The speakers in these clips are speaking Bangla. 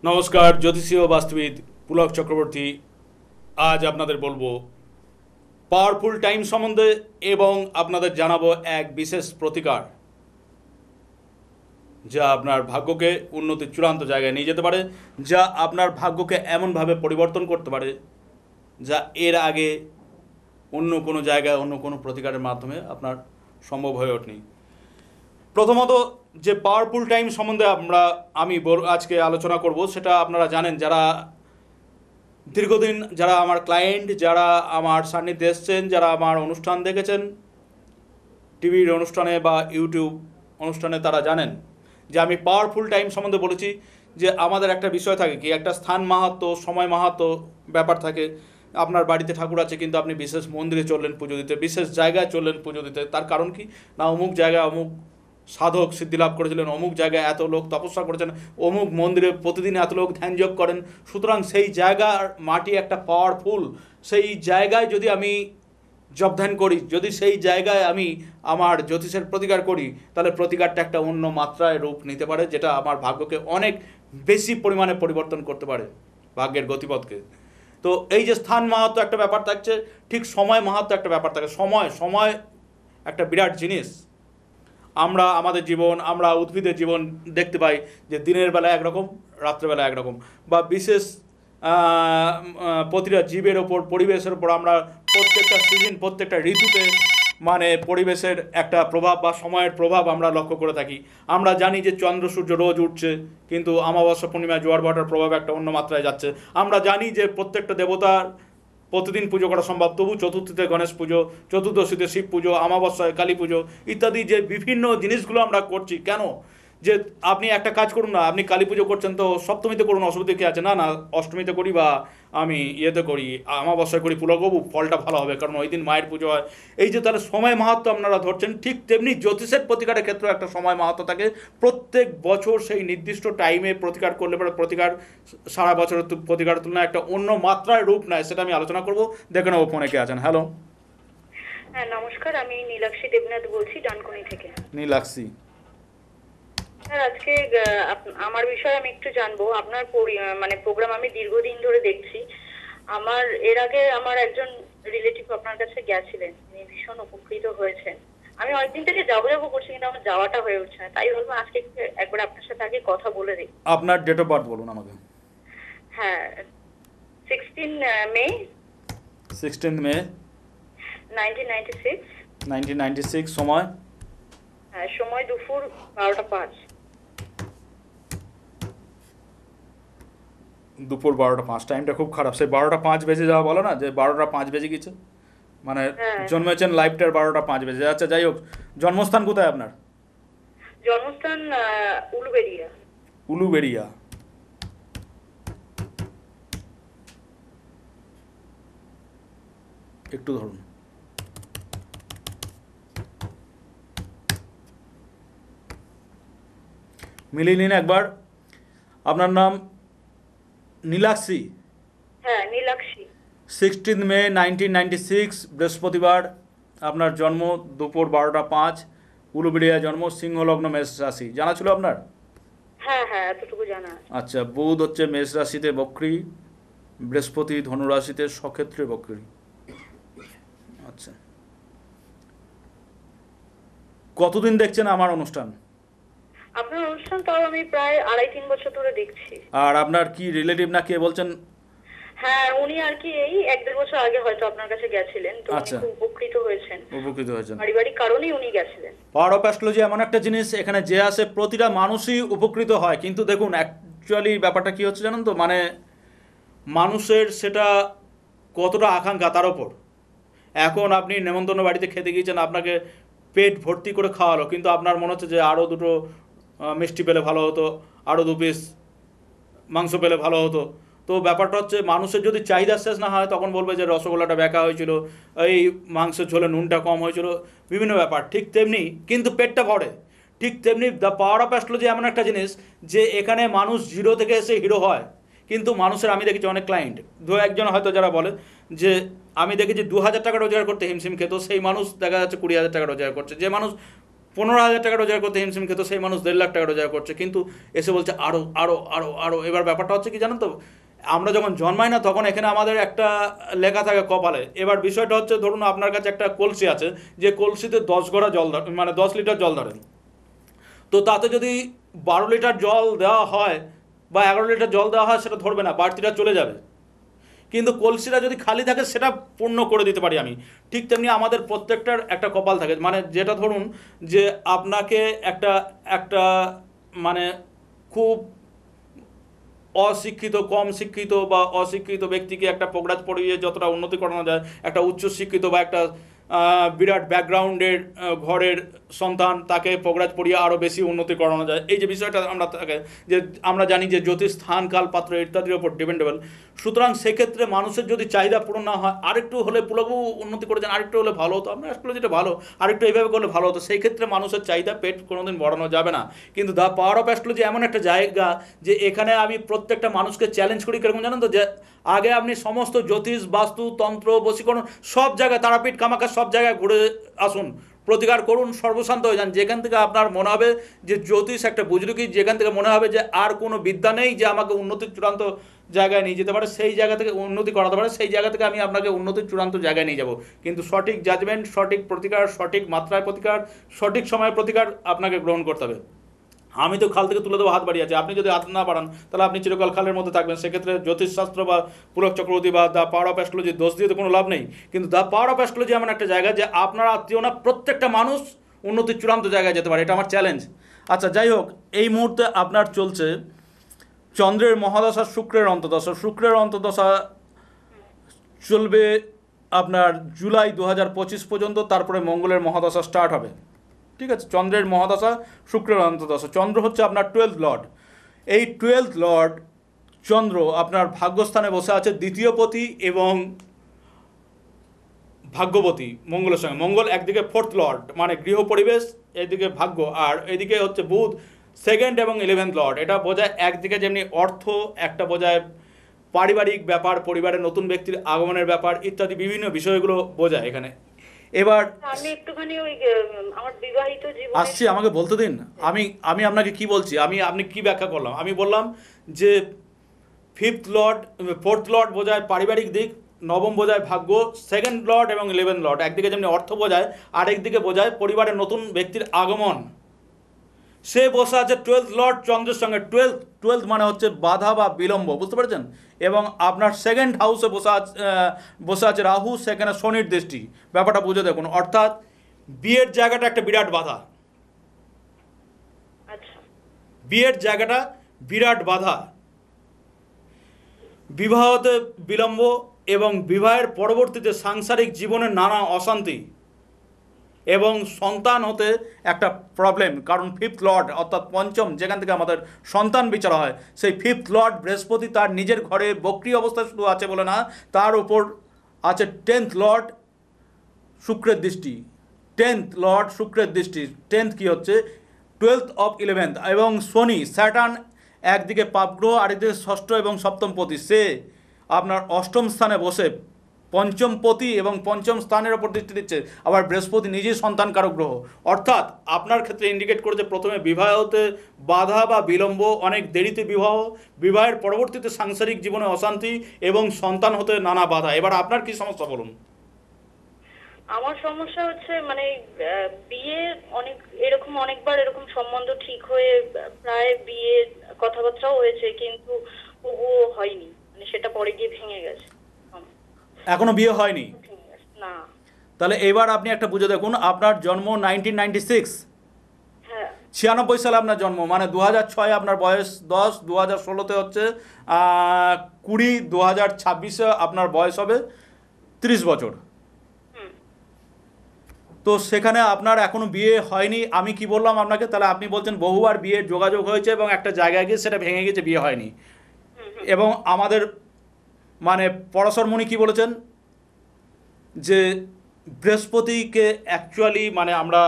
নমস্কার, জ্যোতিষীয় বাস্তুবিদ পুলক চক্রবর্তী আজ আপনাদের বলবো পাওয়ারফুল টাইম সম্বন্ধে এবং আপনাদের জানাবো এক বিশেষ প্রতিকার যা আপনার ভাগ্যকে উন্নতির চূড়ান্ত জায়গায় নিয়ে যেতে পারে, যা আপনার ভাগ্যকে এমনভাবে পরিবর্তন করতে পারে যা এর আগে অন্য কোনো জায়গায় অন্য কোনো প্রতিকারের মাধ্যমে আপনার সম্ভব হয়ে ওঠেনি। প্রথমত যে পাওয়ারফুল টাইম সম্বন্ধে আমি আজকে আলোচনা করব, সেটা আপনারা জানেন, যারা দীর্ঘদিন যারা আমার ক্লায়েন্ট, যারা আমার সান্নিধ্যে এসছেন, যারা আমার অনুষ্ঠান দেখেছেন টিভির অনুষ্ঠানে বা ইউটিউব অনুষ্ঠানে, তারা জানেন যে আমি পাওয়ারফুল টাইম সম্বন্ধে বলেছি যে আমাদের একটা বিষয় থাকে কি, একটা স্থান মাহাত্ম্য, সময় মাহাত্ম্য ব্যাপার থাকে। আপনার বাড়িতে ঠাকুর আছে কিন্তু আপনি বিশেষ মন্দিরে চললেন পুজো দিতে, বিশেষ জায়গায় চললেন পুজো দিতে, তার কারণ কি না অমুক জায়গায় অমুক সাধক সিদ্ধিলাভ করেছিলেন, অমুক জায়গায় এত লোক তপস্যা করেছেন, অমুক মন্দিরে প্রতিদিন এত লোক ধ্যানযোগ করেন। সুতরাং সেই জায়গার মাটি একটা পাওয়ারফুল। সেই জায়গায় যদি আমি জপ ধ্যান করি, যদি সেই জায়গায় আমি আমার জ্যোতিষের প্রতিকার করি, তাহলে প্রতিকারটা একটা অন্য মাত্রায় রূপ নিতে পারে, যেটা আমার ভাগ্যকে অনেক বেশি পরিমাণে পরিবর্তন করতে পারে, ভাগ্যের গতিপথকে। তো এই যে স্থান মাহাত্ম্য একটা ব্যাপার থাকছে, ঠিক সময় মাহাত্ম্য একটা ব্যাপার থাকে। সময় একটা বিরাট জিনিস। আমরা আমাদের জীবন, আমরা উদ্ভিদের জীবন দেখতে পাই যে দিনের বেলা একরকম, রাত্রেবেলা একরকম, বা বিশেষ প্রতিটা জীবের ওপর, পরিবেশের ওপর আমরা প্রত্যেকটা সিজন, প্রত্যেকটা ঋতুতে মানে পরিবেশের একটা প্রভাব বা সময়ের প্রভাব আমরা লক্ষ্য করে থাকি। আমরা জানি যে চন্দ্র সূর্য রোজ উঠছে, কিন্তু অমাবস্যা পূর্ণিমা জোয়ার ভাটার প্রভাব একটা অন্য মাত্রায় যাচ্ছে। আমরা জানি যে প্রত্যেকটা দেবতার প্রতিদিন পুজো করা সম্ভব, তবু চতুর্থীতে গণেশ পুজো, চতুর্দশীতে শিব পুজো, অমাবস্যায় কালী পুজো ইত্যাদি যে বিভিন্ন জিনিসগুলো আমরা করছি কেন? যে আপনি একটা কাজ করুন না, আপনি কালী পুজো করছেন তো সপ্তমীতে করুন, অসুবিধা কী আছে? না না, অষ্টমীতে করি বা আমি ইয়েতে করি, অমাবস্যায় করি, পুলকবাবু ফলটা ভালো হবে, কারণ ওই দিন মায়ের পুজো হয়। এই যে তাহলে সময় মাহাত্ম্য আপনারা ধরছেন, ঠিক তেমনি জ্যোতিষের প্রতিকারের ক্ষেত্রে একটা সময় মাহাত্ম্য থাকে। প্রত্যেক বছর সেই নির্দিষ্ট টাইমে প্রতিকার করলে পরে প্রতিকার সারা বছরের প্রতিকারের তুলনায় একটা অন্য মাত্রায় রূপ নেয়। সেটা আমি আলোচনা করবো। দেখে নেবো ফোনে কে আছেন। হ্যালো। হ্যাঁ, নমস্কার, আমি নীলাক্ষী দেবনাথ বলছি ডানকুনি থেকে। নীলাক্ষী, স্যার, আজকে আমার বিষয়ে আমি একটু জানবো। আপনার মানে প্রোগ্রাম আমি দীর্ঘদিন ধরে দেখছি। আমার এর আগে আমার একজন রিলেটিভ আপনার কাছে গেছিলেন, উনি ভীষণ উপকৃত হয়েছেন। আমি অনেকদিন থেকে যাবো করছি, কিন্তু আমার যাওয়াটা হয়ে উঠছে না। তাই বলবো আজকে একবার আপনার সাথে আগে কথা বলে দেখি। আপনার ডেট অফ বার্থ বলুন আমাকে। হ্যাঁ, 16 মে 16 মে 1996। 1996। সময়? হ্যাঁ, সময় দুপুর 12টা 5। দুপুর 12টা 5। টাইমটা খুব খারাপ। সেই 12টা 5 বেজে যাওয়া বলো না, যে 12টা 5 বেজে গেছে, মানে হ্যাঁ, জন্মেছেন লাইফটার 12টা 5 বেজে। আচ্ছা, যাই হোক, জন্মস্থান কোথায় আপনার? জন্মস্থান উলুবেড়িয়া। উলুবেড়িয়া। একটু ধরুন। মিলিয়ে নিন একবার। আপনার নাম নীলাক্ষী? হ্যাঁ, নীলাক্ষী। 16 মে 1996, বৃহস্পতিবার। আপনার জন্ম দুপুর 12টা 5, উলুবেড়িয়া জন্ম, সিংহলগ্ন, মেষ রাশি। জানা ছিল আপনার? হ্যাঁ হ্যাঁ, এতটুকু জানা আছে। আচ্ছা, বুধ হচ্ছে মেষ রাশিতে বক্রী, বৃহস্পতি ধনুরাশিতে সক্ষেত্রে বক্রী। আচ্ছা, কতদিন দেখছেন আমার অনুষ্ঠান? আপনার অনুষ্ঠান তাও আমি প্রায় 2.5-3 বছর ধরে দেখছি। আর আপনার কি রিলেটিভ না কে বলছেন? হ্যাঁ, উনি আর কি এই 1-1.5 বছর আগে হয়তো আপনার কাছে গেছিলেন, তো উনি আচ্ছা, খুব উপকৃত হয়েছেন। উপকৃত হয়েছেন। পারিবারিক কারণেই উনি গেছিলেন। পাওয়ার অফ অ্যাস্ট্রোলজি এমন একটা জিনিস, এখানে যে আসে প্রতিটা মানুষই উপকৃত হয়। কিন্তু দেখুন, অ্যাকচুয়ালি ব্যাপারটা কি হচ্ছে জানেন তো, মানে মানুষের সেটা কতটা আকাঙ্ক্ষা তার ওপর। এখন আপনি নেমন্তন্ন বাড়িতে খেতে গিয়েছেন, আপনাকে পেট ভর্তি করে খাওয়ালো, কিন্তু আপনার মনে হচ্ছে যে আরও দুটো মিষ্টি পেলে ভালো হতো, আরও 2 পিস মাংস পেলে ভালো হতো। তো ব্যাপারটা হচ্ছে, মানুষের যদি চাহিদা শেষ না হয়, তখন বলবে যে রসগোল্লাটা বেঁকা হয়েছিল, এই মাংসের ঝোলে নুনটা কম হয়েছিল, বিভিন্ন ব্যাপার। ঠিক তেমনি কিন্তু পেটটা ভরে। ঠিক তেমনি দ্য পাওয়ার অফ অ্যাস্ট্রোলজি এমন একটা জিনিস যে এখানে মানুষ জিরো থেকে এসে হিরো হয়। কিন্তু মানুষের, আমি দেখেছি অনেক ক্লায়েন্ট, 2-1জন হয়তো যারা বলে যে আমি দেখেছি 2,000 টাকা রোজগার করতে হিমশিম খেত, সেই মানুষ দেখা যাচ্ছে 20,000 টাকা রোজগার করছে। যে মানুষ 15,000 টাকা রোজগার করতে হিমশিম খেত, সেই মানুষ 1.5 লাখ টাকা রোজগার করছে, কিন্তু এসে বলছে আরও আরও আরও আরও। এবার ব্যাপারটা হচ্ছে কি জানেন তো, আমরা যখন জন্মাই না তখন এখানে আমাদের একটা লেখা থাকে কপালে। এবার বিষয়টা হচ্ছে, ধরুন আপনার কাছে একটা কলসি আছে, যে কলসিতে 10 গড়া জল ধরে, মানে 10 লিটার জল ধরেন, তো তাতে যদি 12 লিটার জল দেওয়া হয় বা 11 লিটার জল দেওয়া হয়, সেটা ধরবে না, বাড়তিটা চলে যাবে। কিন্তু কলসিটা যদি খালি থাকে সেটা পূর্ণ করে দিতে পারি আমি। ঠিক তেমনি আমাদের প্রত্যেকটার একটা কপাল থাকে, মানে যেটা ধরুন যে আপনাকে একটা একটা মানে খুব অশিক্ষিত, কম শিক্ষিত বা অশিক্ষিত ব্যক্তিকে একটা পোগরাজ পড়িয়ে যতটা উন্নতি করানো যায়, একটা উচ্চশিক্ষিত বা একটা বিরাট ব্যাকগ্রাউন্ডের ঘরের সন্তান, তাকে পোগরাজ পড়িয়ে আরও বেশি উন্নতি করানো যায়। এই যে বিষয়টা আমরা থাকে, যে আমরা জানি যে জ্যোতিষ স্থান কাল পাত্র ইত্যাদির ওপর ডিপেন্ডেবল। সুতরাং সেক্ষেত্রে মানুষের যদি চাহিদা পূরণ না হয়, আরেকটু হলে পুলবাবু উন্নতি করেছেন, আরেকটু হলে ভালো হতো, আপনার আসলে যেটা ভালো আরেকটু এইভাবে করলে ভালো হতো, সেই ক্ষেত্রে মানুষের চাহিদা পেট কোনোদিন বাড়ানো যাবে না। কিন্তু দ্য পাওয়ার অফ অ্যাস্ট্রোলজি এমন একটা জায়গা যে এখানে আমি প্রত্যেকটা মানুষকে চ্যালেঞ্জ করি, কিরকম জানেন তো, যে আগে আপনি সমস্ত জ্যোতিষ, বাস্তু, তন্ত্র, বশীকরণ সব জায়গায়, তারাপীঠ, কামাখ্যা সব জায়গায় ঘুরে আসুন, প্রতিকার করুন, সর্বশান্ত হয়ে যান। যেখান থেকে আপনার মনে হবে যে জ্যোতিষ একটা বুজরুকি, যেখান থেকে মনে হবে যে আর কোনো বিদ্যা নেই যে আমাকে উন্নতির চূড়ান্ত জায়গায় নিয়ে যেতে পারে, সেই জায়গা থেকে উন্নতি করাতে পারে, সেই জায়গা থেকে আমি আপনাকে উন্নতির চূড়ান্ত জায়গায় নিয়ে যাব। কিন্তু সঠিক জাজমেন্ট, সঠিক প্রতিকার, সঠিক মাত্রায় প্রতিকার, সঠিক সময়ে প্রতিকার আপনাকে গ্রহণ করতে হবে। আমি তো খাল থেকে তুলে দেবো হাত বাড়িয়ে আছে, আপনি যদি হাত না বাড়ান তাহলে আপনি চিরকাল খালের মধ্যে থাকবেন। সেক্ষেত্রে জ্যোতিষশাস্ত্র বা পুলক চক্রবর্তী বা দ্য পাওয়ার অফ অ্যাস্ট্রোলজি দোষ দিয়ে তো কোনো লাভ নেই। কিন্তু দ্য পাওয়ার অফ অ্যাস্ট্রোলজি এমন একটা জায়গা যে আপনার আত্মীয় না, প্রত্যেকটা মানুষ উন্নতির চূড়ান্ত জায়গায় যেতে পারে, এটা আমার চ্যালেঞ্জ। আচ্ছা, যাই হোক, এই মুহূর্তে আপনার চলছে চন্দ্রের মহাদশা, শুক্রের অন্তর্দশা। শুক্রের অন্তর্দশা চলবে আপনার জুলাই 2025 পর্যন্ত, তারপরে মঙ্গলের মহাদশা স্টার্ট হবে। ঠিক আছে, চন্দ্রের মহাদশা, শুক্রের অন্তর্দশা। চন্দ্র হচ্ছে আপনার 12th লর্ড। এই 12th লর্ড চন্দ্র আপনার ভাগ্যস্থানে বসে আছে, দ্বিতীয় পতি এবং ভাগ্যবতী মঙ্গলের সঙ্গে। মঙ্গল একদিকে 4th লর্ড, মানে গৃহ পরিবেশ, এদিকে ভাগ্য, আর এদিকে হচ্ছে বুধ 2nd এবং 11th লর্ড। এটা বোঝায় একদিকে যেমনি অর্থ, একটা বোঝায় পারিবারিক ব্যাপার, পরিবারের নতুন ব্যক্তির আগমনের ব্যাপার ইত্যাদি বিভিন্ন বিষয়গুলো বোঝায় এখানে। এবার আমি একটুখানি ওই আমার বিবাহিত জীবন আসছি, আমাকে বলতে দিন। আমি আপনাকে কি বলছি, আপনি কি ব্যাখ্যা করলাম? আমি বললাম যে 5th লর্ড, 4th লর্ড বোঝায় পারিবারিক দিক, নবম বোঝায় ভাগ্য, 2nd লর্ড এবং 11th লর্ড একদিকে যেমনি অর্থ বোঝায়, আরেকদিকে বোঝায় পরিবারের নতুন ব্যক্তির আগমন। সে বসে আছে 12th লর্ড চন্দ্রের সঙ্গে। 12th মানে হচ্ছে বাধা বা বিলম্ব, বুঝতে পেরেছেন? এবং আপনার 2nd হাউসে বসে আছে রাহু, সেখানে শনির দৃষ্টি। ব্যাপারটা বুঝে দেখুন, অর্থাৎ বিয়ের জায়গাটা একটা বিরাট বাধা। আচ্ছা, বিয়ের জায়গাটা বিরাট বাধা, বিবাহতে বিলম্ব এবং বিবাহের পরবর্তীতে সাংসারিক জীবনের নানা অশান্তি এবং সন্তান হতে একটা প্রবলেম। কারণ 5th লর্ড অর্থাৎ পঞ্চম, যেখান থেকে আমাদের সন্তান বিচার হয়, সেই 5th লর্ড বৃহস্পতি তার নিজের ঘরে বক্রী অবস্থায় শুধু আছে বলে না, তার উপর আছে 10th লর্ড শুক্রের দৃষ্টি। 10th লর্ড শুক্রের দৃষ্টি, 10th কি হচ্ছে 12th অফ 11th। এবং শনি, স্যাটার্ন একদিকে পাপগ্রহ, আরেকদিকে ষষ্ঠ এবং সপ্তম পতি, সে আপনার অষ্টম স্থানে বসে পঞ্চম পতি এবং পঞ্চম স্থানের ওপর দৃষ্টি দিচ্ছে। আবার বৃহস্পতি নিজেই সন্তান কারক গ্রহ। অর্থাৎ আপনার ক্ষেত্রে ইন্ডিকেট করেছে প্রথমে বিবাহতে বাধা বা বিলম্ব, অনেক দেরিতে বিবাহ, বিবাহের পরবর্তীতে সাংসারিক জীবনে অশান্তি এবং সন্তান হতে নানা বাধা। এবার আপনার কি সমস্যা বলুন? আমার সমস্যা হচ্ছে মানে বিয়ে অনেকবার এরকম সম্বন্ধ ঠিক হয়ে প্রায় বিয়ে কথাবার্তাও হয়েছে, কিন্তু তবুও হয়নি, মানে সেটা পরে গিয়ে ভেঙে গেছে। এখনো বিয়ে হয়নি? না। তাহলে এবার আপনি একটা বুঝে দেখুন, আপনার জন্ম 1996, হ্যাঁ 96 সালে আপনার জন্ম, মানে 2006, আপনার বয়স 10, 2016তে হচ্ছে 20, 2026-এ আপনার বয়স হবে 30 বছর। তো সেখানে আপনার এখনো বিয়ে হয়নি। আমি কি বললাম আপনাকে? তাহলে আপনি বলছেন বহুবার বিয়ের যোগাযোগ হয়েছে এবং একটা জায়গায় গিয়ে সেটা ভেঙে গেছে, বিয়ে হয়নি। এবং আমাদের মানে পরাশরমণি কি বলেছেন, যে বৃহস্পতিকে অ্যাকচুয়ালি মানে আমরা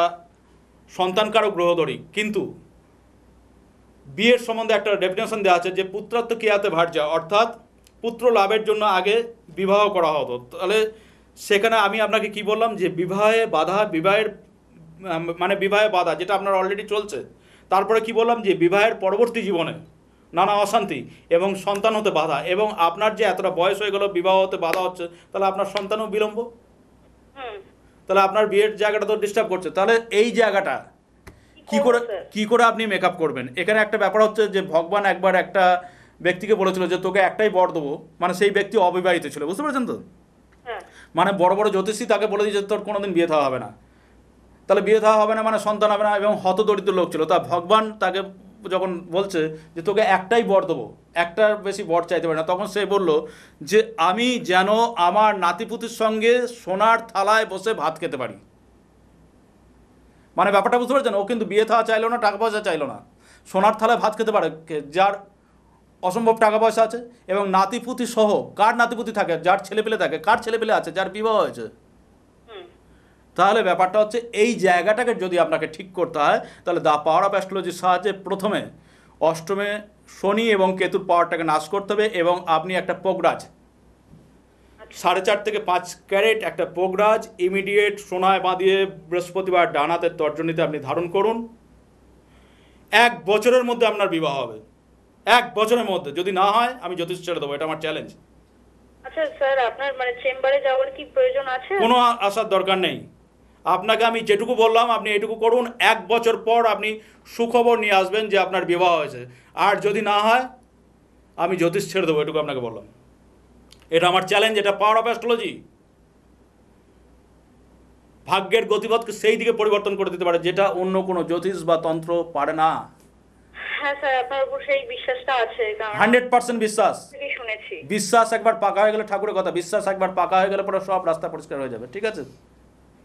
সন্তানকারক গ্রহ ধরি, কিন্তু বিয়ের সম্বন্ধে একটা ডেফিনেশন দেওয়া আছে যে পুত্রাত্ম কিয়াতে ভার্যা, অর্থাৎ পুত্র লাভের জন্য আগে বিবাহ করা হতো। তাহলে সেখানে আমি আপনাকে কি বললাম, যে বিবাহে বাধা, বিবাহের মানে বিবাহে বাধা, যেটা আপনার অলরেডি চলছে। তারপরে কি বললাম যে বিবাহের পরবর্তী জীবনে নানা অশান্তি এবং সন্তান হতে বাধা, এবং আপনার যে এতটা বয়স হয়ে গেল বিবাহ হতে বাধা হচ্ছে, তাহলে আপনার সন্তানও বিলম্ব, হুম। তাহলে আপনার বিয়ের জায়গাটা তো ডিস্টার্ব করছে। তাহলে এই জায়গাটা কি করে আপনি মেকআপ করবেন? এখানে একটা ব্যাপার হচ্ছে যে ভগবান একবার একটা ব্যক্তিকে বলেছিল যে তোকে একটাই বর দেবো, মানে সেই ব্যক্তি অবিবাহিত ছিল, বুঝতে পেরেছেন তো? হ্যাঁ। মানে বড় বড় জ্যোতিষী তাকে বলে দিয়েছে তোর কোনোদিন বিয়ে থাওয়া হবে না। তাহলে বিয়ে থাওয়া হবে না মানে সন্তান হবে না, এবং হতদরিদ্র লোক ছিল। তা ভগবান তাকে যখন বলছে যে তোকে একটাই বর দেবো, একটার বেশি বর চাইতে পারে না, তখন সে বলল যে আমি যেন আমার নাতিপুতির সঙ্গে সোনার থালায় বসে ভাত খেতে পারি। মানে ব্যাপারটা বুঝতে পারছেন? ও কিন্তু বিয়ে থাওয়া চাইলো না, টাকা পয়সা চাইলো না, সোনার থালায় ভাত খেতে পারে যার অসম্ভব টাকা পয়সা আছে। এবং নাতিপুতি সহ, কার নাতিপুতি থাকে? যার ছেলেপেলে থাকে। কার ছেলেপেলে আছে? যার বিবাহ হয়েছে। হুম। তাহলে ব্যাপারটা হচ্ছে এই জায়গাটাকে যদি আপনাকে ঠিক করতে হয়, তাহলে দ্য পাওয়ার অফ অ্যাস্ট্রোলজির সাহায্যে প্রথমে অষ্টমে শনি এবং কেতুর পাওয়ারটাকে নাশ করতে হবে, এবং আপনি একটা পোগরাজ 4.5 থেকে 5 ক্যারেট একটা পোগরাজ ইমিডিয়েট সোনায় বাঁধিয়ে বৃহস্পতিবার ডান হাতের তর্জনীতে আপনি ধারণ করুন। 1 বছরের মধ্যে আপনার বিবাহ হবে। 1 বছরের মধ্যে। যদি না হয় আমি জ্যোতিষ ছেড়ে দেবো, এটা আমার চ্যালেঞ্জ। আচ্ছা স্যার, আপনার মানে চেম্বারে যাওয়ার কি প্রয়োজন আছে? কোনো আসার দরকার নেই। আপনাকে আমি যেটুকু বললাম আপনি এটুকু করুন। 1 বছর পর আপনি সুখবর নিয়ে আসবেন যে আপনার বিবাহ হয়েছে। আর যদি না হয় আমি জ্যোতিষ ছেড়ে দেবো, এটুকু আপনাকে বললাম। এটা আমার চ্যালেঞ্জ, এটা পাওয়ার অফ অ্যাস্ট্রোলজি। ভাগ্যের গতিপথকে সেই দিকে পরিবর্তন করে দিতে পারে যেটা অন্য কোনো জ্যোতিষ বা তন্ত্র পারে না। হ্যাঁ স্যার, আপনার উপর সেই বিশ্বাসটা আছে, কারণ 100% বিশ্বাস। থেকেই শুনেছি। বিশ্বাস একবার পাকা হয়ে গেলে, ঠাকুরের কথা, বিশ্বাস একবার পাকা হয়ে গেলে পরে সব রাস্তা পরিষ্কার হয়ে যাবে, ঠিক আছে?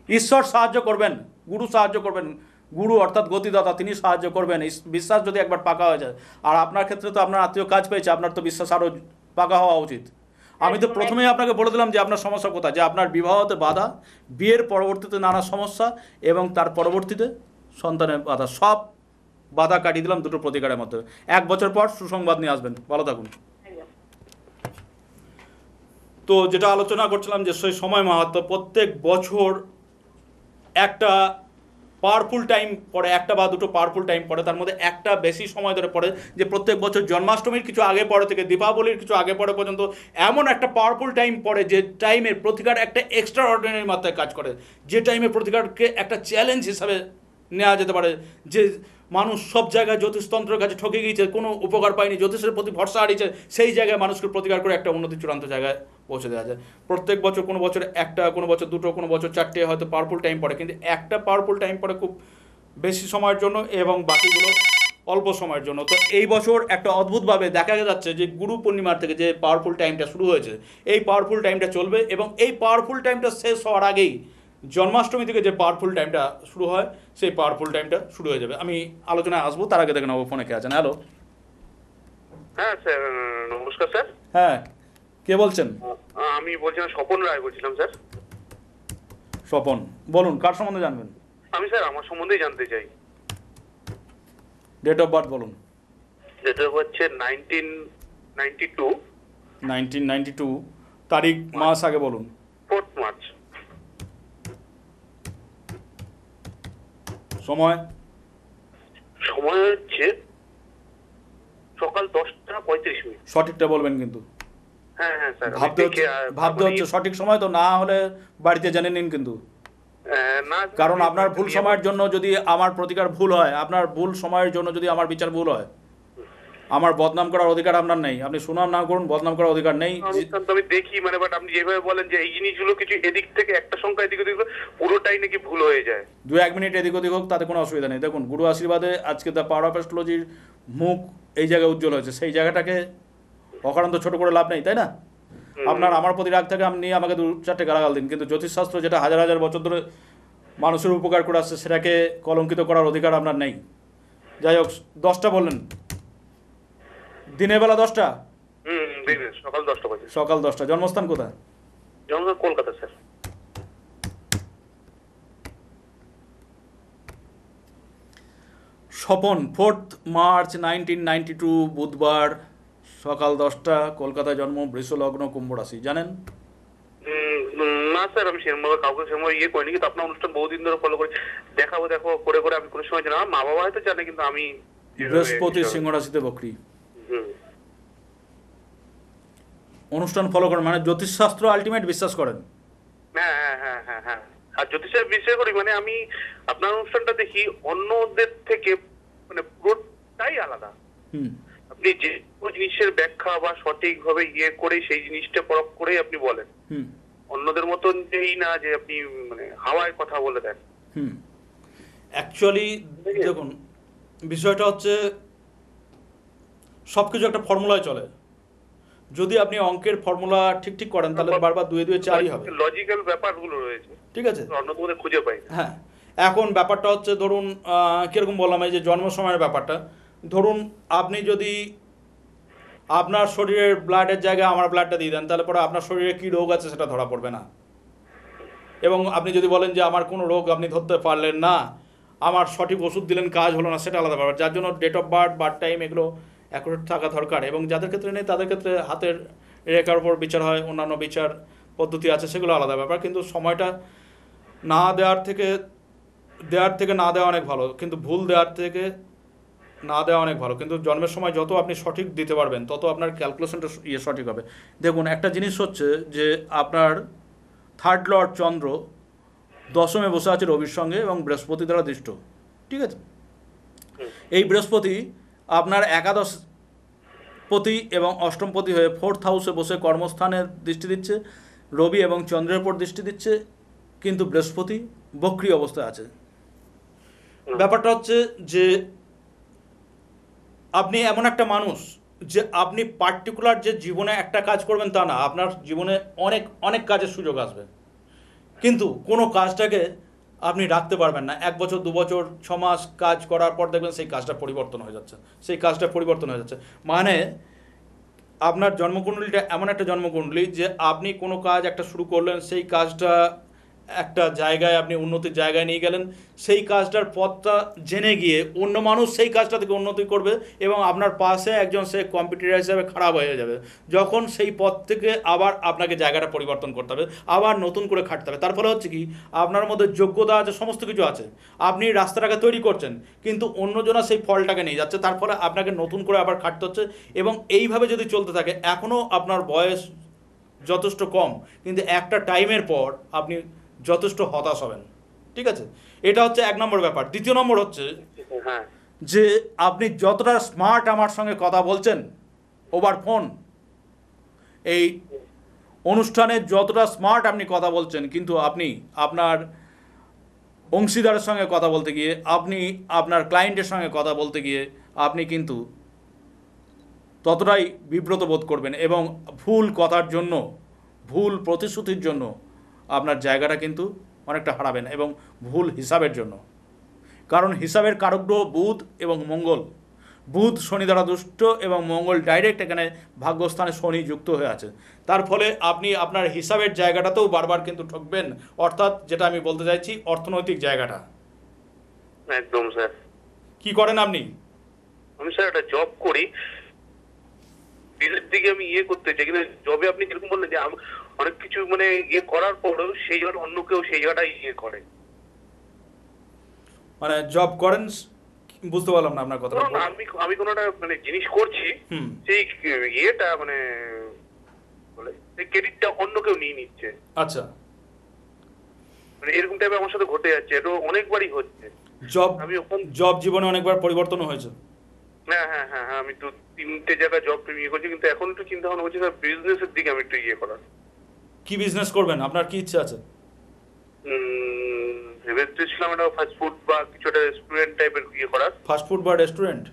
ঈশ্বর সাহায্য করবেন, গুরু সাহায্য করবেন, গুরু অর্থাৎ গতিদাতা তিনি সাহায্য করবেন। বিশ্বাস যদি একবার পাকা হয়ে যায়, আর আপনার ক্ষেত্রে তো আপনার আত্মীয় কাজ পেয়েছে, আপনার তো বিশ্বাস আরও পাকা হওয়া উচিত। আমি তো প্রথমেই আপনাকে বলে দিলাম যে আপনার সমস্যা কোথায়, যে আপনার বিবাহতে বাধা, বিয়ের পরবর্তীতে নানা সমস্যা, এবং তার পরবর্তীতে সন্তানের বাধা, সব বাধা কাটিয়ে দিলাম দুটো প্রতিকারের মধ্যে। 1 বছর পর সুসংবাদ নিয়ে আসবেন। ভালো থাকুন। একদম। তো যেটা আলোচনা করছিলাম যে সেই সময় মাহাত্ম্য, প্রত্যেক বছর একটা পাওয়ারফুল টাইম পড়ে, একটা বা দুটো পাওয়ারফুল টাইম পড়ে, তার মধ্যে একটা বেশি সময় ধরে পড়ে যে প্রত্যেক বছর জন্মাষ্টমীর কিছু আগে পড়ে থেকে দীপাবলির কিছু আগে পড়ে পর্যন্ত এমন একটা পাওয়ারফুল টাইম পড়ে যে টাইমের প্রতিকার একটা এক্সট্রা অর্ডিনারি মাত্রায় কাজ করে, যে টাইমের প্রতিকারকে একটা চ্যালেঞ্জ হিসাবে নেওয়া যেতে পারে। যে মানুষ সব জায়গায় জ্যোতিষতন্ত্রের কাছে ঠকে গিয়েছে, কোনো উপকার পায়নি, জ্যোতিষের প্রতি ভরসা হারিয়েছে, সেই জায়গায় মানুষকে প্রতিকার করে একটা উন্নতি চূড়ান্ত জায়গায় পৌঁছে দেওয়া যায়। প্রত্যেক বছর, কোনো বছর একটা, কোনো বছর দুটো, কোনো বছর 4টে হয়তো পাওয়ারফুল টাইম পড়ে, কিন্তু একটা পাওয়ারফুল টাইম পড়ে খুব বেশি সময়ের জন্য এবং বাকিগুলো অল্প সময়ের জন্য। তো এই বছর একটা অদ্ভুতভাবে দেখা যাচ্ছে যে গুরু পূর্ণিমার থেকে যে পাওয়ারফুল টাইমটা শুরু হয়েছে, এই পাওয়ারফুল টাইমটা চলবে, এবং এই পাওয়ারফুল টাইমটা শেষ হওয়ার আগেই জন্মাষ্টমী থেকে যে পাওয়ারফুল টাইমটা শুরু হয়, সেই পাওয়ারফুল টাইমটা শুরু হয়ে যাবে। আমি আলোচনায় আসবো, তার আগে দেখে নেবো ফোনে কে আছেন। হ্যালো। হ্যাঁ স্যার, নমস্কার স্যার। হ্যাঁ, কে বলছেন? আমি বলছিলাম, স্বপন রায় বলছিলাম স্যার। স্বপন, বলুন কার সম্বন্ধে জানবেন? আমি স্যার আমার সম্বন্ধেই জানতে চাই। ডেট অফ বার্থ বলুন। যেটা হচ্ছে 1992 1992, তারিখ মাস আগে বলুন। 4th March. সময়? সময় হচ্ছে সকাল 10:35। সঠিকটা বলবেন কিন্তু। হ্যাঁ হ্যাঁ স্যার, ভাবতে হচ্ছে সঠিক সময়, তো না হলে বাড়িতে জেনে নিন কিন্তু। না, কারণ আপনার ভুল সময়ের জন্য যদি আমার প্রতিকার ভুল হয়, আপনার ভুল সময়ের জন্য যদি আমার বিচার ভুল হয়, আমার বদনাম করার অধিকার আপনার নেই। আপনি সুনাম না করুন, বদনাম করার অধিকার নেই। আমি দেখি মানে, বাট আপনি যেভাবে বলেন যে এই জিনিসগুলো কিছু এদিক থেকে একটা সংখ্যা এদিক ওদিক পুরোটাই নাকি ভুল হয়ে যায়। 2-1 মিনিট এদিক ওদিক হোক, তাতে কোনো অসুবিধা নেই। দেখুন, গুরু আশীর্বাদে আজকে দ্য পাওয়ার অফ অ্যাস্ট্রোলজির মুখ এই জায়গায় উজ্জ্বল হয়েছে, সেই জায়গাটাকে অকারন্ত ছোট করে লাভ নেই, তাই না? আপনার আমার প্রতি রাগ থেকে আপনি আমাকে 2-4টে গালাগাল দিন, কিন্তু জ্যোতিষশাস্ত্র যেটা হাজার হাজার বছর ধরে মানুষের উপকার করে আসছে, সেটাকে কলঙ্কিত করার অধিকার আপনার নেই। যাই হোক, 10টা বললেন, দিনের বেলা 10টা? সকাল 10টা বাজে। সকাল 10টা। জন্মস্থান কোথায়? জন্মস্থান Kolkata sir. Swapan, 4th March 1992, বুধবার, সকাল 10টা, কলকাতায় জন্ম, বৃষ লগ্ন, কুম্ভ রাশি। জানেন? না স্যার, আমি সেরকমভাবে কাউকে সেরকম ইয়ে করিনি, কিন্তু আপনার অনুষ্ঠান বহুদিন ধরে ফলো করি, দেখাবো দেখো করে করে আমি কোনো সময় জানি না। আমার মা বাবা হয়তো জানে, কিন্তু আমি বৃহস্পতি সিংহ রাশিতে বকরি। হুম। অনুষ্ঠান ফলো করেন মানে জ্যোতিষশাস্ত্র আলটিমেট বিশ্বাস করেন। হ্যাঁ হ্যাঁ হ্যাঁ হ্যাঁ হ্যাঁ। আর জ্যোতিষের বিষয় করি, মানে আমি আপনার অনুষ্ঠানটা দেখি অন্যদের থেকে মানে পুরোটাই আলাদা। হুম আপনি যে কোনো জিনিসের ব্যাখ্যা বা সঠিকভাবে ইয়ে করে সেই জিনিসটা পরখ করেই আপনি বলেন। হুম অন্যদের মতন যেই না যে আপনি মানে হাওয়ায় কথা বলে দেন। হুম অ্যাকচুয়ালি দেখুন, বিষয়টা হচ্ছে সব কিছু একটা ফর্মুলায় চলে। যদি আপনি অঙ্কের ফর্মুলা ঠিক ঠিক করেন তাহলে বারবার 2 2 4ই হবে। লজিক্যাল ব্যাপারগুলো রয়েছে, ঠিক আছে। অন্যদের মধ্যে খুঁজে পাই না। হ্যাঁ, এখন ব্যাপারটা হচ্ছে ধরুন কীরকম বললাম, এই যে জন্ম সময়ের ব্যাপারটা, ধরুন আপনি যদি আপনার শরীরের ব্লাডের জায়গায় আমার ব্লাডটা দিয়ে দেন, তাহলে পরে আপনার শরীরে কী রোগ আছে সেটা ধরা পড়বে না। এবং আপনি যদি বলেন যে আমার কোনো রোগ আপনি ধরতে পারলেন না, আমার সঠিক ওষুধ দিলেন কাজ হলো না, সেটা আলাদা ব্যাপার। যার জন্য date of birth, birth time এগুলো অ্যাকুরেট থাকা দরকার। এবং যাদের ক্ষেত্রে নেই তাদের ক্ষেত্রে হাতের রেখার উপর বিচার হয়, অন্যান্য বিচার পদ্ধতি আছে, সেগুলো আলাদা ব্যাপার। কিন্তু সময়টা না দেওয়ার থেকে না দেওয়া অনেক ভালো, কিন্তু ভুল দেওয়ার থেকে না দেওয়া অনেক ভালো। কিন্তু জন্মের সময় যত আপনি সঠিক দিতে পারবেন তত আপনার ক্যালকুলেশনটা সঠিক হবে। দেখুন, একটা জিনিস হচ্ছে যে আপনার থার্ড লর্ড চন্দ্র দশমে বসে আছে রবির সঙ্গে এবং বৃহস্পতি দ্বারা দৃষ্ট। ঠিক আছে, এই বৃহস্পতি আপনার একাদশপতি এবং অষ্টমপতি হয়ে 4th হাউসে বসে কর্মস্থানের দৃষ্টি দিচ্ছে, রবি এবং চন্দ্রের উপর দৃষ্টি দিচ্ছে, কিন্তু বৃহস্পতি বক্রী অবস্থায় আছে। ব্যাপারটা হচ্ছে যে আপনি এমন একটা মানুষ যে আপনি পার্টিকুলার যে জীবনে একটা কাজ করবেন তা না, আপনার জীবনে অনেক অনেক কাজের সুযোগ আসবে, কিন্তু কোনো কাজটাকে আপনি রাখতে পারবেন না। 1 বছর 2 বছর 6 মাস কাজ করার পর দেখবেন সেই কাজটা পরিবর্তন হয়ে যাচ্ছে। মানে আপনার জন্মকুণ্ডলীটা এমন একটা জন্মকুণ্ডলী যে আপনি কোনো কাজ একটা শুরু করলেন, সেই কাজটা একটা জায়গায় আপনি উন্নতির জায়গায় নিয়ে গেলেন, সেই কাজটার পথটা জেনে গিয়ে অন্য মানুষ সেই কাজটা থেকে উন্নতি করবে এবং আপনার পাশে একজন সে কম্পিটিটর হিসাবে খারাপ হয়ে যাবে। যখন সেই পথ থেকে আবার আপনাকে জায়গাটা পরিবর্তন করতে হবে, আবার নতুন করে খাটতে হবে। তার ফলে হচ্ছে কি, আপনার মধ্যে যোগ্যতা আছে, সমস্ত কিছু আছে, আপনি রাস্তাটাকে তৈরি করছেন, কিন্তু অন্যজনা সেই ফলটাকে নিয়ে যাচ্ছে। তার ফলে আপনাকে নতুন করে আবার খাটতে হচ্ছে। এবং এইভাবে যদি চলতে থাকে, এখনও আপনার বয়স যথেষ্ট কম, কিন্তু একটা টাইমের পর আপনি যথেষ্ট হতাশ হবেন। ঠিক আছে, এটা হচ্ছে 1 নম্বর ব্যাপার। 2য় নম্বর হচ্ছে হ্যাঁ, যে আপনি যতটা স্মার্ট আমার সঙ্গে কথা বলছেন ওভার ফোন, এই অনুষ্ঠানে যতটা স্মার্ট আপনি কথা বলছেন, কিন্তু আপনি আপনার অংশীদারের সঙ্গে কথা বলতে গিয়ে, আপনি আপনার ক্লায়েন্টের সঙ্গে কথা বলতে গিয়ে আপনি কিন্তু ততটাই বিব্রত বোধ করবেন এবং ভুল কথার জন্য, ভুল প্রতিশ্রুতির জন্য আপনার জায়গাটা কিন্তু অনেকটা হারাবেন, এবং ভুল হিসাবের জন্য। কারণ হিসাবের কারক গ্রহ বুধ এবং মঙ্গল, বুধ শনি দ্বারা দুষ্ট এবং মঙ্গল ডাইরেক্ট এখানে ভাগ্যস্থানে শনি যুক্ত হয়ে আছে। তার ফলে আপনি আপনার হিসাবের জায়গাটাতেও বারবার কিন্তু ঠকবেন, অর্থাৎ যেটা আমি বলতে চাইছি অর্থনৈতিক জায়গাটা। একদম স্যার। কি করেন আপনি? আমি স্যার একটা জব করি, বিজনেস দিকে আমি করতে চাই, কিন্তু জবে আপনি যেরকম বললেন যে অনেক কিছু মানে করার পরেও সেই জায়গাটা অন্য কেউ সেই জায়গাটা করে। মানে জব করেন, বুঝতে পারলাম না আপনার কথা। আমি কোনো একটা মানে জিনিস করছি, সেই ইয়েটা মানে সেই ক্রেডিটটা অন্য কেউ নিয়ে নিচ্ছে। আচ্ছা, মানে এরকম টাইপের আমার সাথে ঘটে যাচ্ছে, এটা অনেকবারই হচ্ছে। জব জীবনে অনেকবার পরিবর্তন হয়েছে। হ্যাঁ হ্যাঁ হ্যাঁ হ্যাঁ, আমি তো 3টে জায়গায় জব করছি, কিন্তু এখন একটু চিন্তা ভাবনা করছি বিজনেসের দিকে আমি একটু করার। কি বিজনেস করবেন, আপনার কি ইচ্ছা আছে? ভেবেছিলাম একটা ফাস্টফুড বা কিছু একটা রেস্টুরেন্ট টাইপের করার। ফাস্টফুড বা রেস্টুরেন্ট?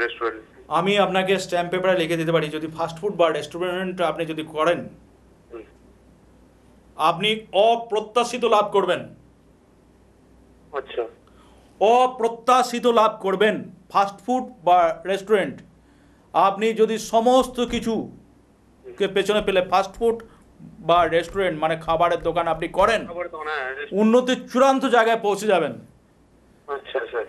রেস্টুরেন্ট। আমি আপনাকে স্ট্যাম্প পেপারে লিখে দিতে পারি, যদি ফাস্টফুড বা রেস্টুরেন্ট আপনি যদি করেন, আপনি অপ্রত্যাশিত লাভ করবেন। আচ্ছা, অপ্রত্যাশিত লাভ করবেন। ফাস্টফুড বা রেস্টুরেন্ট আপনি যদি সমস্ত কিছুকে পেছনে পেলে ফাস্টফুড বা রেস্টুরেন্ট মানে খাবারের দোকান আপনি করেন, উন্নতির চূড়ান্ত জায়গায় পৌঁছে যাবেন। আচ্ছা স্যার।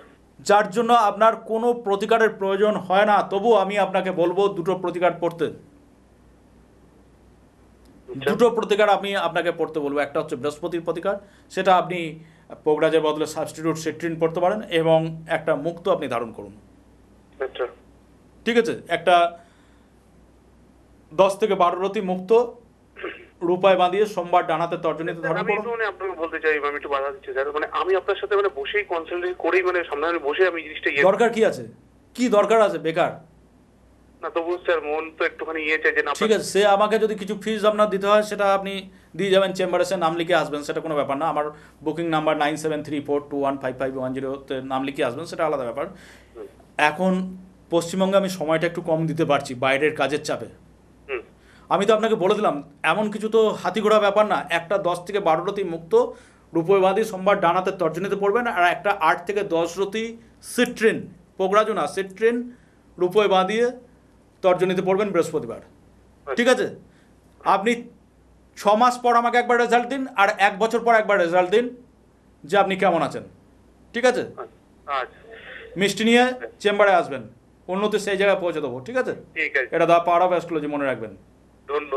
যার জন্য আপনার কোনো প্রতিকারের প্রয়োজন হয় না। তবু আমি আপনাকে বলবো 2টো প্রতিকার পড়তে। দুটো প্রতিকার আমি আপনাকে পড়তে বলবো। একটা হচ্ছে বৃহস্পতির প্রতিকার, সেটা আপনি পোগরাজের বদলে সাবস্টিটিউট সিট্রিন পড়তে পারেন, এবং একটা মুক্ত আপনি ধারণ করুন। আচ্ছা ঠিক আছে, একটা 10 থেকে 12 রতি মুক্ত রূপায় বাঁধিয়ে সোমবার ডানাতে তর্জনীতে ধারণ আমি করুন। একটু মানে আপনাকে বলতে চাই, আমি একটু বাধা দিচ্ছি স্যার, মানে আমি আপনার সাথে মানে বসেই কনসালটেট করেই মানে সামনে বসে আমি জিনিসটা দরকার কি আছে, কি দরকার আছে বেকার? না তবু স্যার মন তো একটুখানি চাই যে না ঠিক আছে, সে আমাকে যদি কিছু ফিস আপনার দিতে হয় সেটা আপনি দিয়ে যাবেন, চেম্বারে এসে নাম লিখে আসবেন, সেটা কোনো ব্যাপার না। আমার বুকিং নাম্বার 9734215510-তে নাম লিখে আসবেন, সেটা আলাদা ব্যাপার। এখন পশ্চিমবঙ্গে আমি সময়টা একটু কম দিতে পারছি বাইরের কাজের চাপে। হুম। আমি তো আপনাকে বলে দিলাম, এমন কিছু তো হাতি ঘোড়া ব্যাপার না। একটা 10 থেকে 12 রতি মুক্ত রূপয় বাঁধি সোমবার ডানাতে তর্জনীতে পড়বেন, আর একটা 8 থেকে 10 রতি সিট্রিন, পোগরাজু না সিট্রিন, রূপয় বাঁধিয়ে তর্জনীতে পড়বেন বৃহস্পতিবার। ঠিক আছে, আপনি 6 মাস পর আমাকে একবার রেজাল্ট দিন, আর 1 বছর পর একবার রেজাল্ট দিন যে আপনি কেমন আছেন। ঠিক আছে, আচ্ছা মিষ্টি নিয়ে চেম্বারে আসবেন, উন্নতি সেই জায়গায় পৌঁছে দেবো। ঠিক আছে, ঠিক আছে, এটা দা পাওয়ার অফ অ্যাস্ট্রোলজি, মনে রাখবেন।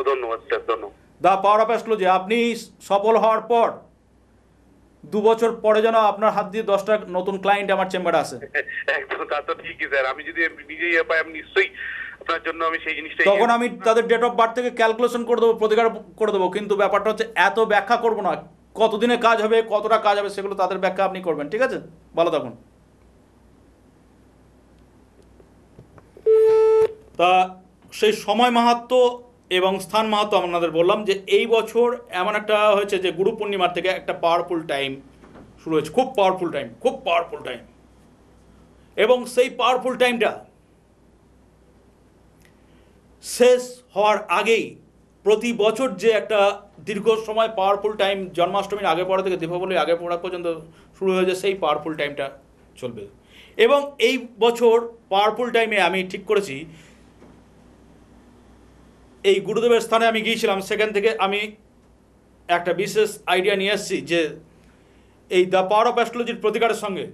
ধন্যবাদ স্যার, ধন্যবাদ। দা পাওয়ার অফ অ্যাস্ট্রোলজি। আপনি সফল হওয়ার পর 2 বছর পরে যেন আপনার হাত দিয়ে 10টা নতুন ক্লায়েন্ট আমার চেম্বারে আসে। একদম, তা তো ঠিকই স্যার, আমি যদি নিজেই পাই আমি নিশ্চয়ই আপনার জন্য আমি সেই জিনিসটা তখন আমি তাদের ডেট অফ বার্থ থেকে ক্যালকুলেশন করে দেবো, প্রতিকার করে দেবো। কিন্তু ব্যাপারটা হচ্ছে এত ব্যাখ্যা করবো না, কতদিনে কাজ হবে, কতটা কাজ হবে, সেগুলো তাদের ব্যাখ্যা আপনি করবেন। ঠিক আছে, ভালো থাকুন। তা সেই সময় মাহাত্ম্য এবং স্থান মাহাত্ম্য আপনাদের বললাম যে এই বছর এমন একটা হয়েছে যে গুরু পূর্ণিমার থেকে একটা পাওয়ারফুল টাইম শুরু হয়েছে, খুব পাওয়ারফুল টাইম, খুব পাওয়ারফুল টাইম। এবং সেই পাওয়ারফুল টাইমটা শেষ হওয়ার আগেই প্রতি বছর যে একটা দীর্ঘ সময় পাওয়ারফুল টাইম, জন্মাষ্টমীর আগে পরে থেকে দীপাবলির আগে পড়া পর্যন্ত শুরু হয়েছে, সেই পাওয়ারফুল টাইমটা চলবে। এবং এই বছর পাওয়ারফুল টাইমে আমি ঠিক করেছি, এই গুরুদেবের স্থানে আমি গিয়েছিলাম, সেখান থেকে আমি একটা বিশেষ আইডিয়া নিয়ে এসেছি যে এই দ্য পাওয়ার অফ অ্যাস্ট্রোলজির প্রতিকারের সঙ্গে,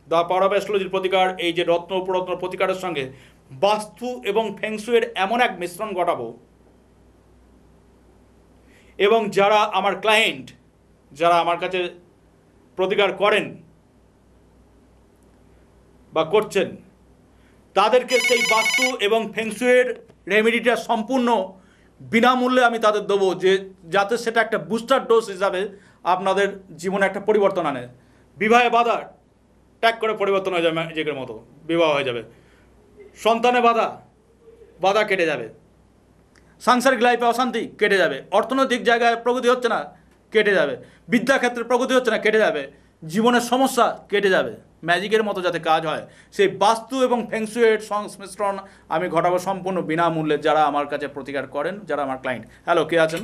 দ্য পাওয়ার অফ অ্যাস্ট্রোলজির প্রতিকার, এই যে রত্ন উপরত্ন প্রতিকারের সঙ্গে বাস্তু এবং ফেংশুয়ের এমন এক মিশ্রণ ঘটাবো, এবং যারা আমার ক্লায়েন্ট, যারা আমার কাছে প্রতিকার করেন বা করছেন, তাদেরকে সেই বাস্তু এবং ফেংশুয়ের রেমেডিটা সম্পূর্ণ বিনামূল্যে আমি তাদের দেবো, যে যাতে সেটা একটা বুস্টার ডোজ হিসাবে আপনাদের জীবনে একটা পরিবর্তন আনে। বিবাহে বাধা ট্যাগ করে পরিবর্তন হয়ে যাবে, ম্যাজিকের মতো বিবাহ হয়ে যাবে। সন্তানে বাধা কেটে যাবে। সাংসারিক লাইফে অশান্তি কেটে যাবে। অর্থনৈতিক জায়গায় প্রগতি হচ্ছে না, কেটে যাবে। বিদ্যাক্ষেত্রে প্রগতি হচ্ছে না, কেটে যাবে। জীবনের সমস্যা কেটে যাবে। ম্যাজিকের মতো যাতে কাজ হয়, সেই বাস্তু এবং ফেংশুয়ের সংমিশ্রণ আমি ঘটাবো সম্পূর্ণ বিনামূল্যে, যারা আমার কাছে প্রতিকার করেন, যারা আমার ক্লায়েন্ট। হ্যালো, কে আছেন?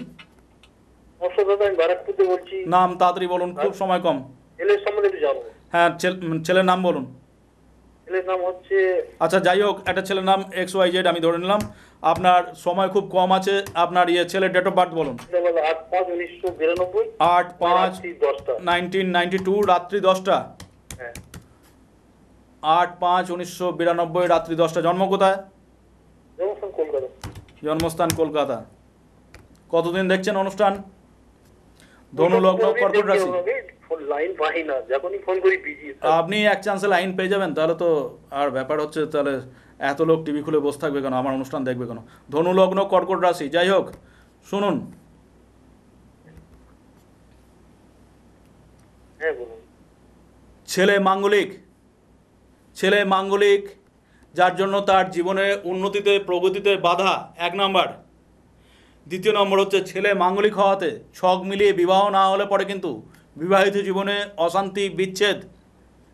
দাদা, আমি ব্যারাকপুর থেকে বলছি। নাম তাড়াতাড়ি বলুন, খুব সময় কম। ছেলের সম্বন্ধে একটু জানবো। হ্যাঁ, ছেলের নাম বলুন। ছেলের নাম হচ্ছে, আচ্ছা যাই হোক, একটা ছেলের নাম XYZ আমি ধরে নিলাম। আপনার সময় খুব কম আছে, আপনার ছেলের ডেট অফ বার্থ বলুন। 8/5/1992, 8/5/1992 রাত্রি 10টা। হ্যাঁ, 8/5/1992 রাত্রি 10টা। জন্ম কোথায়? জন্মস্থান কলকাতা। জন্মস্থান কলকাতা। কতদিন দেখছেন অনুষ্ঠান? ধনু লগ্ন, কর্কট রাশি। লাইন পাই না, যখনই ফোন করি বিজি। আপনি এক চান্সে লাইন পেয়ে যাবেন, তাহলে তো আর ব্যাপার হচ্ছে, তাহলে এত লোক টিভি খুলে বসে থাকবে কেন, আমার অনুষ্ঠান দেখবে কেন? ধনু লগ্ন, কর্কট রাশি। যাই হোক, শুনুন, হ্যাঁ বলুন। ছেলে মাঙ্গলিক, যার জন্য তার জীবনে উন্নতিতে প্রগতিতে বাধা, 1 নম্বর। দ্বিতীয় নম্বর হচ্ছে ছেলে মাঙ্গলিক হওয়াতে ছক মিলিয়ে বিবাহ না হলে পরে কিন্তু বিবাহিত জীবনে অশান্তি, বিচ্ছেদ,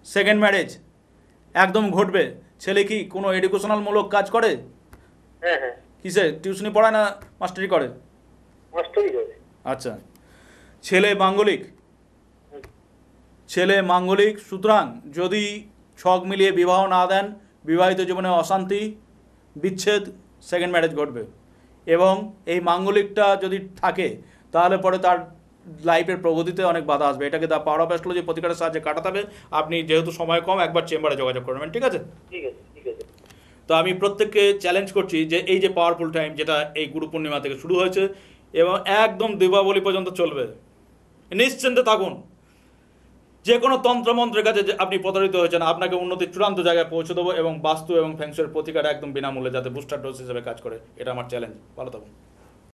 সেকেন্ড ম্যারেজ একদম ঘটবে। ছেলে কি কোনো এডুকেশনাল মূলক কাজ করে? হ্যাঁ হ্যাঁ, কিসে টিউশনি পড়ায় না মাস্টারি করে? মাস্টারই করে। আচ্ছা, ছেলে মাঙ্গলিক, সুতরাং যদি ছক মিলিয়ে বিবাহ না দেন, বিবাহিত জীবনে অশান্তি, বিচ্ছেদ, সেকেন্ড ম্যারেজ ঘটবে। এবং এই মাঙ্গলিকটা যদি থাকে, তাহলে পরে তার লাইফের প্রগতিতে অনেক বাধা আসবে। এটাকে দ্য পাওয়ার অফ অ্যাস্ট্রোলজি প্রতিকারের সাহায্যে কাটাতে হবে। আপনি যেহেতু সময় কম, একবার চেম্বারে যোগাযোগ করবেন। ঠিক আছে? ঠিক আছে, ঠিক আছে। তো আমি প্রত্যেককে চ্যালেঞ্জ করছি যে এই যে পাওয়ারফুল টাইম, যেটা এই গুরু পূর্ণিমা থেকে শুরু হয়েছে, এবং একদম দীপাবলি পর্যন্ত চলবে। নিশ্চিন্তে থাকুন। যে কোনো তন্ত্রমন্ত্রের কাছে যে আপনি প্রতারিত হয়েছেন, আপনাকে উন্নতির চূড়ান্ত জায়গায় পৌঁছে দেবো এবং বাস্তু এবং ফ্যাংশনের প্রতিকার একদম বিনামূল্যে যাতে বুস্টার ডোজ হিসেবে কাজ করে, এটা আমার চ্যালেঞ্জ। ভালো থাকুন।